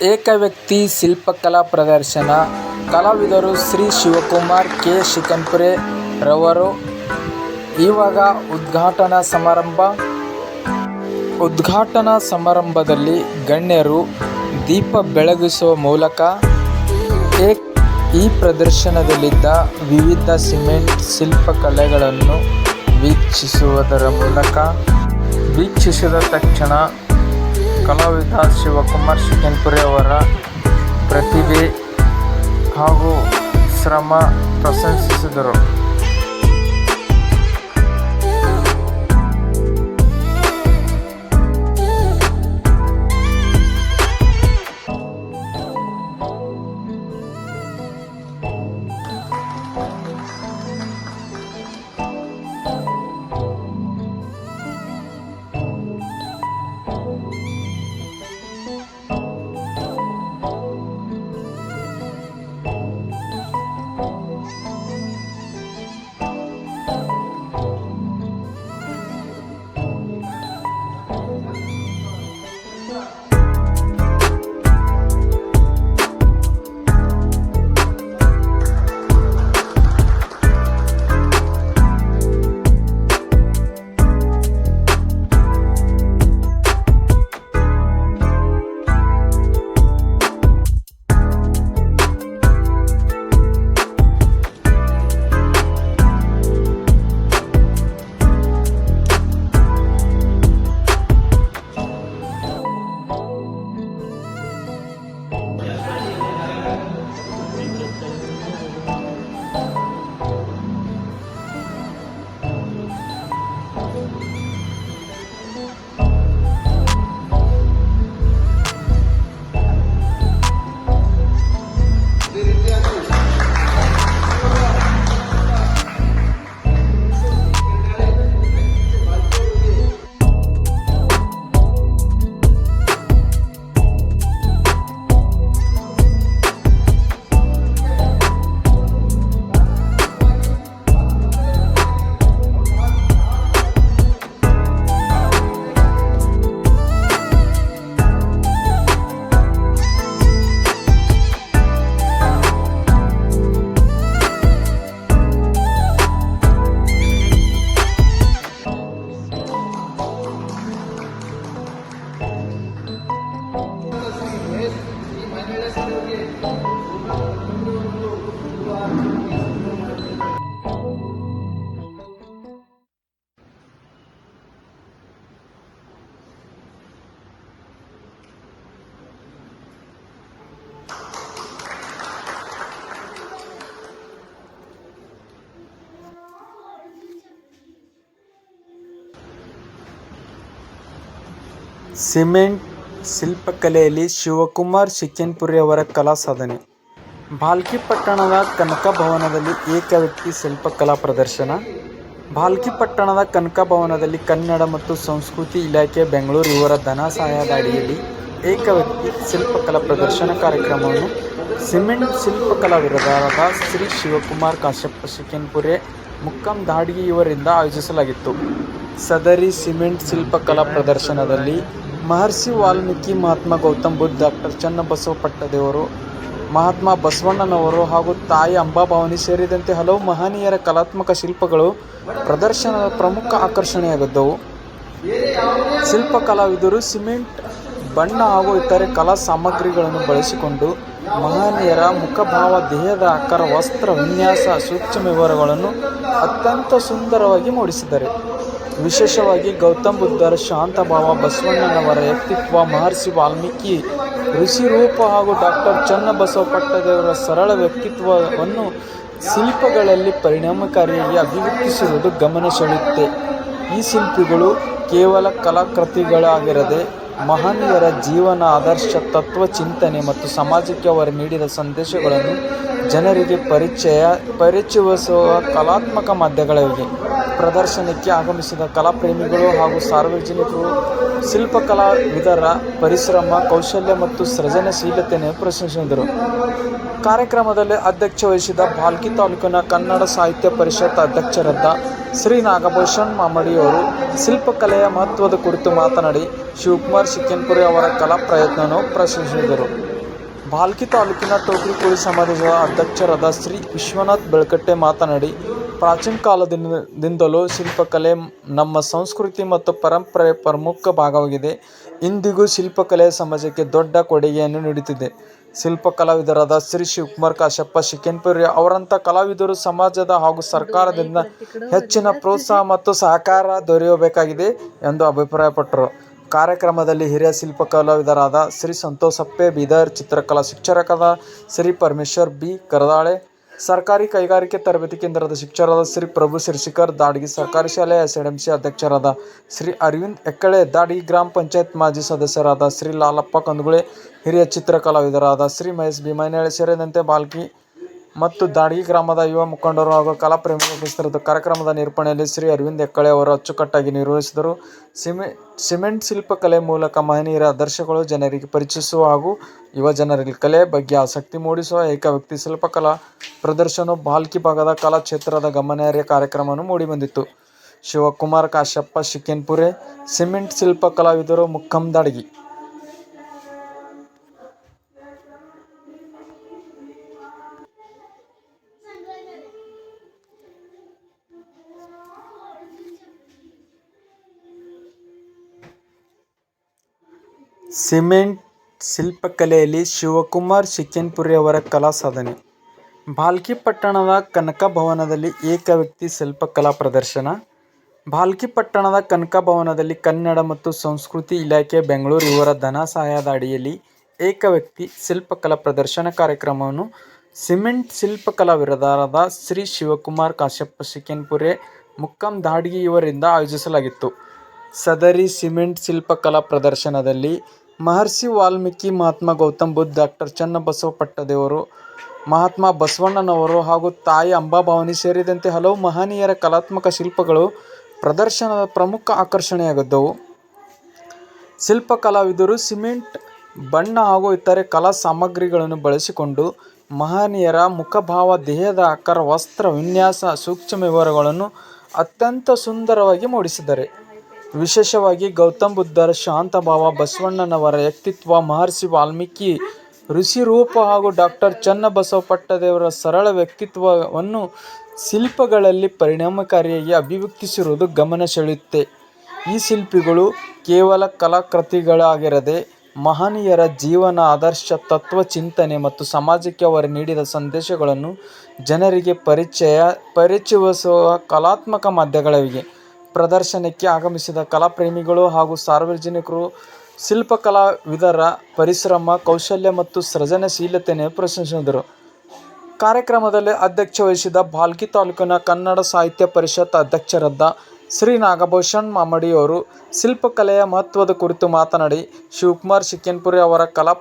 ಏಕವ್ಯಕ್ತಿ ಶಿಲ್ಪಕಲಾ ಪ್ರದರ್ಶನ. ಕಲಾವಿದರು ಶ್ರೀ ಶಿವಕುಮಾರ್ ಕೆ. ಶಿಕಾನ್ಪುರೆ ರವರು. ಇವಾಗ ಉದ್ಘಾಟನಾ ಸಮಾರಂಭದಲ್ಲಿ ಗಣ್ಯರು ದೀಪ ಬೆಳಗಿಸುವ ಮೂಲಕ ಈ ಪ್ರದರ್ಶನದಲ್ಲಿದ್ದ ವಿವಿಧ ಸಿಮೆಂಟ್ ಶಿಲ್ಪಕಲೆಗಳನ್ನು ವೀಕ್ಷಿಸಿದ ತಕ್ಷಣ ಕಲಾವಿದ ಶಿವಕುಮಾರ್ ಶಿಕಾನ್ಪುರೆ ಅವರ ಪ್ರತಿಭೆ ಹಾಗೂ ಶ್ರಮ ಪ್ರಶಂಸಿಸಿದರು. ಸಿಮೆಂಟ್ ಶಿಲ್ಪಕಲೆಯಲ್ಲಿ ಶಿವಕುಮಾರ್ ಶಿಕಾನ್ಪುರೆ ಅವರ ಕಲಾ ಸಾಧನೆ. ಭಾಲ್ಕಿ ಪಟ್ಟಣದ ಕನಕ ಭವನದಲ್ಲಿ ಏಕವ್ಯಕ್ತಿ ಶಿಲ್ಪಕಲಾ ಪ್ರದರ್ಶನ. ಭಾಲ್ಕಿ ಪಟ್ಟಣದ ಕನಕ ಭವನದಲ್ಲಿ ಕನ್ನಡ ಮತ್ತು ಸಂಸ್ಕೃತಿ ಇಲಾಖೆ ಬೆಂಗಳೂರು ಇವರ ಧನ ಸಹಾಯದ ಅಡಿಯಲ್ಲಿ ಏಕವ್ಯಕ್ತಿ ಶಿಲ್ಪಕಲಾ ಪ್ರದರ್ಶನ ಕಾರ್ಯಕ್ರಮವನ್ನು ಸಿಮೆಂಟ್ ಶಿಲ್ಪಕಲಾವಿದರಾದ ಶ್ರೀ ಶಿವಕುಮಾರ್ ಕಾಶ್ಯಪ ಶಿಕಾನ್ಪುರೆ ಮುಕ್ಕಂ ದಾಡ್ಗಿ ಇವರಿಂದ ಆಯೋಜಿಸಲಾಗಿತ್ತು. ಸದರಿ ಸಿಮೆಂಟ್ ಶಿಲ್ಪಕಲಾ ಪ್ರದರ್ಶನದಲ್ಲಿ ಮಹರ್ಷಿ ವಾಲ್ಮೀಕಿ, ಮಹಾತ್ಮ ಗೌತಮ್ ಬುದ್ಧ, ಡಾಕ್ಟರ್ ಚನ್ನಬಸವ ಪಟ್ಟದೇವರು, ಮಹಾತ್ಮ ಬಸವಣ್ಣನವರು ಹಾಗೂ ತಾಯಿ ಅಂಬಾಭವಾನಿ ಸೇರಿದಂತೆ ಹಲವು ಮಹನೀಯರ ಕಲಾತ್ಮಕ ಶಿಲ್ಪಗಳು ಪ್ರದರ್ಶನದ ಪ್ರಮುಖ ಆಕರ್ಷಣೆಯಾಗಿದ್ದವು. ಶಿಲ್ಪಕಲಾವಿದರು ಸಿಮೆಂಟ್, ಬಣ್ಣ ಹಾಗೂ ಇತರೆ ಕಲಾ ಸಾಮಗ್ರಿಗಳನ್ನು ಬಳಸಿಕೊಂಡು ಮಹನೀಯರ ಮುಖಭಾವ, ದೇಹದ ಆಕಾರ, ವಸ್ತ್ರ ವಿನ್ಯಾಸ, ಸೂಕ್ಷ್ಮ ವಿವರಗಳನ್ನು ಅತ್ಯಂತ ಸುಂದರವಾಗಿ ಮೂಡಿಸಿದ್ದಾರೆ. ವಿಶೇಷವಾಗಿ ಗೌತಮ್ ಬುದ್ಧರ ಶಾಂತ ಭಾವ, ಬಸವಣ್ಣನವರ ವ್ಯಕ್ತಿತ್ವ, ಮಹರ್ಷಿ ವಾಲ್ಮೀಕಿ ಋಷಿ ರೂಪ ಹಾಗೂ ಡಾಕ್ಟರ್ ಚನ್ನಬಸವ ಪಟ್ಟದೇವರ ಸರಳ ವ್ಯಕ್ತಿತ್ವವನ್ನು ಶಿಲ್ಪಗಳಲ್ಲಿ ಪರಿಣಾಮಕಾರಿಯಾಗಿ ಅಭಿವ್ಯಕ್ತಿಸಿರುವುದು ಗಮನ ಸೆಳೆಯುತ್ತೆ. ಈ ಶಿಲ್ಪಿಗಳು ಕೇವಲ ಕಲಾಕೃತಿಗಳಾಗಿರದೆ ಮಹನೀಯರ ಜೀವನ, ಆದರ್ಶ, ತತ್ವ, ಚಿಂತನೆ ಮತ್ತು ಸಮಾಜಕ್ಕೆ ಅವರು ನೀಡಿದ ಸಂದೇಶಗಳನ್ನು ಜನರಿಗೆ ಪರಿಚಯಿಸುವ ಕಲಾತ್ಮಕ ಮಾಧ್ಯಮಗಳಿವೆ. ಪ್ರದರ್ಶನಕ್ಕೆ ಆಗಮಿಸಿದ ಕಲಾಪ್ರೇಮಿಗಳು ಹಾಗೂ ಸಾರ್ವಜನಿಕರು ಶಿಲ್ಪಕಲಾವಿದರ ಪರಿಶ್ರಮ, ಕೌಶಲ್ಯ ಮತ್ತು ಸೃಜನಶೀಲತೆಯನ್ನು ಪ್ರಶಂಸಿಸಿದರು. ಕಾರ್ಯಕ್ರಮದಲ್ಲಿ ಅಧ್ಯಕ್ಷ ವಹಿಸಿದ ಭಾಲ್ಕಿ ತಾಲೂಕಿನ ಕನ್ನಡ ಸಾಹಿತ್ಯ ಪರಿಷತ್ ಅಧ್ಯಕ್ಷರಾದ ಶ್ರೀ ನಾಗಭೂಷಣ್ ಮಾಮಡಿಯವರು ಶಿಲ್ಪಕಲೆಯ ಮಹತ್ವದ ಕುರಿತು ಮಾತನಾಡಿ ಶಿವಕುಮಾರ್ ಶಿಕ್ಕೆನ್ಪುರಿ ಅವರ ಕಲಾ ಪ್ರಯತ್ನವನ್ನು ಪ್ರಶಂಸಿಸಿದರು. ಭಾಲ್ಕಿ ತಾಲೂಕಿನ ಟೋಕ್ರಿಕೋಳಿ ಸಮಾಜದ ಅಧ್ಯಕ್ಷರಾದ ಶ್ರೀ ವಿಶ್ವನಾಥ್ ಬೆಳಕಟ್ಟೆ ಮಾತನಾಡಿ, ಪ್ರಾಚೀನ ಕಾಲದಿಂದಲೂ ಶಿಲ್ಪಕಲೆ ನಮ್ಮ ಸಂಸ್ಕೃತಿ ಮತ್ತು ಪರಂಪರೆಯ ಪ್ರಮುಖ ಭಾಗವಾಗಿದೆ. ಇಂದಿಗೂ ಶಿಲ್ಪಕಲೆ ಸಮಾಜಕ್ಕೆ ದೊಡ್ಡ ಕೊಡುಗೆಯನ್ನು ನೀಡುತ್ತಿದೆ. ಶಿಲ್ಪಕಲಾವಿದರಾದ ಶ್ರೀ ಶಿವಕುಮಾರ್ ಕಾಶ್ಯಪ ಶಿಕ್ಕೆನ್ಪುರಿ ಅವರಂಥ ಕಲಾವಿದರು ಸಮಾಜದ ಹಾಗೂ ಸರ್ಕಾರದಿಂದ ಹೆಚ್ಚಿನ ಪ್ರೋತ್ಸಾಹ ಮತ್ತು ಸಹಕಾರ ದೊರೆಯಬೇಕಾಗಿದೆ ಎಂದು ಅಭಿಪ್ರಾಯಪಟ್ಟರು. ಕಾರ್ಯಕ್ರಮದಲ್ಲಿ ಹಿರಿಯ ಶಿಲ್ಪಕಲಾವಿದರಾದ ಶ್ರೀ ಸಂತೋಷಪ್ಪೆ ಬೀದರ್, ಚಿತ್ರಕಲಾ ಶಿಕ್ಷಕರಾದ ಶ್ರೀ ಪರಮೇಶ್ವರ್ ಬಿ. ಕರದಾಳೆ, ಸರ್ಕಾರಿ ಕೈಗಾರಿಕೆ ತರಬೇತಿ ಕೇಂದ್ರದ ಶಿಕ್ಷಕರಾದ ಶ್ರೀ ಪ್ರಭು ಶಿರ್ಸಿಕರ್, ದಾಡಗಿ ಸರ್ಕಾರಿ ಶಾಲೆಯ ಎಸ್ಡಿಎಂಸಿ ಅಧ್ಯಕ್ಷರಾದ ಶ್ರೀ ಅರವಿಂದ್ ಎಕ್ಕಳೆ, ದಾಡಗಿ ಗ್ರಾಮ ಪಂಚಾಯತ್ ಮಾಜಿ ಸದಸ್ಯರಾದ ಶ್ರೀ ಲಾಲಪ್ಪ ಕಂದಗುಳೆ, ಹಿರಿಯ ಚಿತ್ರಕಲಾವಿದರಾದ ಶ್ರೀ ಮಹೇಶ್ ಭೀಮನಹಳ್ಳಿ ಸೇರಿದಂತೆ ಭಾಲ್ಕಿ ಮತ್ತು ದಾಡಗಿ ಗ್ರಾಮದ ಯುವ ಮುಖಂಡರು ಹಾಗೂ ಕಲಾಪ್ರೇಮಿಗಳು ಉಪಸ್ಥಿತರಿದ್ದರು. ಕಾರ್ಯಕ್ರಮದ ನಿರೂಪಣೆಯಲ್ಲಿ ಶ್ರೀ ಅರವಿಂದ್ ಎಕ್ಕಳೆ ಅವರು ಅಚ್ಚುಕಟ್ಟಾಗಿ ನಿರ್ವಹಿಸಿದರು. ಸಿಮೆಂಟ್ ಶಿಲ್ಪಕಲೆ ಮೂಲಕ ಮಹನೀಯರ ಆದರ್ಶಗಳು ಜನರಿಗೆ ಪರಿಚಯಿಸುವ ಹಾಗೂ ಯುವ ಜನರಲ್ಲಿ ಕಲೆ ಬಗ್ಗೆ ಆಸಕ್ತಿ ಮೂಡಿಸುವ ಏಕವ್ಯಕ್ತಿ ಶಿಲ್ಪಕಲಾ ಪ್ರದರ್ಶನವು ಭಾಲ್ಕಿ ಭಾಗದ ಕಲಾ ಕ್ಷೇತ್ರದ ಗಮನಾರ್ಹ ಕಾರ್ಯಕ್ರಮವನ್ನು ಮೂಡಿಬಂದಿತು. ಶಿವಕುಮಾರ್ ಕಾಶ್ಯಪ ಶಿಕ್ಕೆನ್ಪುರಿ, ಸಿಮೆಂಟ್ ಶಿಲ್ಪ ಕಲಾವಿದರು, ಮುಕ್ಕಂ, ದಾಡಗಿ. ಸಿಮೆಂಟ್ ಶಿಲ್ಪಕಲೆಯಲ್ಲಿ ಶಿವಕುಮಾರ್ ಶಿಕ್ಕೆನ್ಪುರಿ ಅವರ ಕಲಾ ಸಾಧನೆ. ಭಾಲ್ಕಿ ಪಟ್ಟಣದ ಕನಕ ಭವನದಲ್ಲಿ ಏಕವ್ಯಕ್ತಿ ಶಿಲ್ಪಕಲಾ ಪ್ರದರ್ಶನ. ಭಾಲ್ಕಿ ಪಟ್ಟಣದ ಕನಕ ಭವನದಲ್ಲಿ ಕನ್ನಡ ಮತ್ತು ಸಂಸ್ಕೃತಿ ಇಲಾಖೆ ಬೆಂಗಳೂರು ಇವರ ಧನ ಸಹಾಯದ ಅಡಿಯಲ್ಲಿ ಏಕವ್ಯಕ್ತಿ ಶಿಲ್ಪಕಲಾ ಪ್ರದರ್ಶನ ಕಾರ್ಯಕ್ರಮವನ್ನು ಸಿಮೆಂಟ್ ಶಿಲ್ಪಕಲಾವಿದರಾದ ಶ್ರೀ ಶಿವಕುಮಾರ್ ಕಾಶ್ಯಪ ಶಿಕ್ಕೆನ್ಪುರಿ, ಮುಕ್ಕಂ, ದಾಡಗಿ ಇವರಿಂದ ಆಯೋಜಿಸಲಾಗಿತ್ತು. ಸದರಿ ಸಿಮೆಂಟ್ ಶಿಲ್ಪಕಲಾ ಪ್ರದರ್ಶನದಲ್ಲಿ ಮಹರ್ಷಿ ವಾಲ್ಮೀಕಿ, ಮಹಾತ್ಮ ಗೌತಮ್ ಬುದ್ಧ, ಡಾಕ್ಟರ್ ಚನ್ನಬಸವ ಪಟ್ಟದೇವರು, ಮಹಾತ್ಮ ಬಸವಣ್ಣನವರು ಹಾಗೂ ತಾಯಿ ಅಂಬಾಭವಾನಿ ಸೇರಿದಂತೆ ಹಲವು ಮಹನೀಯರ ಕಲಾತ್ಮಕ ಶಿಲ್ಪಗಳು ಪ್ರದರ್ಶನದ ಪ್ರಮುಖ ಆಕರ್ಷಣೆಯಾಗಿದ್ದವು. ಶಿಲ್ಪಕಲಾವಿದರು ಸಿಮೆಂಟ್, ಬಣ್ಣ ಹಾಗೂ ಇತರೆ ಕಲಾ ಸಾಮಗ್ರಿಗಳನ್ನು ಬಳಸಿಕೊಂಡು ಮಹನೀಯರ ಮುಖಭಾವ, ದೇಹದ ಆಕಾರ, ವಸ್ತ್ರ ವಿನ್ಯಾಸ, ಸೂಕ್ಷ್ಮ ವಿವರಗಳನ್ನು ಅತ್ಯಂತ ಸುಂದರವಾಗಿ ಮೂಡಿಸಿದ್ದಾರೆ. ವಿಶೇಷವಾಗಿ ಗೌತಮ ಬುದ್ಧರ ಶಾಂತ ಭಾವ, ಬಸವಣ್ಣನವರ ವ್ಯಕ್ತಿತ್ವ, ಮಹರ್ಷಿ ವಾಲ್ಮೀಕಿ ಋಷಿರೂಪ ಹಾಗೂ ಡಾಕ್ಟರ್ ಚನ್ನಬಸವ ಪಟ್ಟದೇವರ ಸರಳ ವ್ಯಕ್ತಿತ್ವವನ್ನು ಶಿಲ್ಪಗಳಲ್ಲಿ ಪರಿಣಾಮಕಾರಿಯಾಗಿ ಅಭಿವ್ಯಕ್ತಿಸಿರುವುದು ಗಮನ ಸೆಳೆಯುತ್ತೆ. ಈ ಶಿಲ್ಪಿಗಳು ಕೇವಲ ಕಲಾಕೃತಿಗಳಾಗಿರದೆ ಮಹನೀಯರ ಜೀವನ ಆದರ್ಶ, ತತ್ವ ಚಿಂತನೆ ಮತ್ತು ಸಮಾಜಕ್ಕೆ ಅವರು ನೀಡಿದ ಸಂದೇಶಗಳನ್ನು ಜನರಿಗೆ ಪರಿಚಯಿಸುವ ಕಲಾತ್ಮಕ ಮಾಧ್ಯಮಗಳಾಗಿವೆ. ಪ್ರದರ್ಶನಕ್ಕೆ ಆಗಮಿಸಿದ ಕಲಾಪ್ರೇಮಿಗಳು ಹಾಗೂ ಸಾರ್ವಜನಿಕರು ಶಿಲ್ಪಕಲಾವಿದರ ಪರಿಶ್ರಮ, ಕೌಶಲ್ಯ ಮತ್ತು ಸೃಜನಶೀಲತೆಯನ್ನು ಪ್ರಶಂಸಿಸಿದರು. ಕಾರ್ಯಕ್ರಮದಲ್ಲಿ ಅಧ್ಯಕ್ಷ ವಹಿಸಿದ ಭಾಲ್ಕಿ ತಾಲೂಕಿನ ಕನ್ನಡ ಸಾಹಿತ್ಯ ಪರಿಷತ್ ಅಧ್ಯಕ್ಷರಾದ ಶ್ರೀ ನಾಗಭೂಷಣ್ ಮಾಮಡಿಯವರು ಶಿಲ್ಪಕಲೆಯ ಮಹತ್ವದ ಕುರಿತು ಮಾತನಾಡಿ ಶಿವಕುಮಾರ್ ಶಿಕ್ಕೆನ್ಪುರಿ ಅವರ ಕಲಾ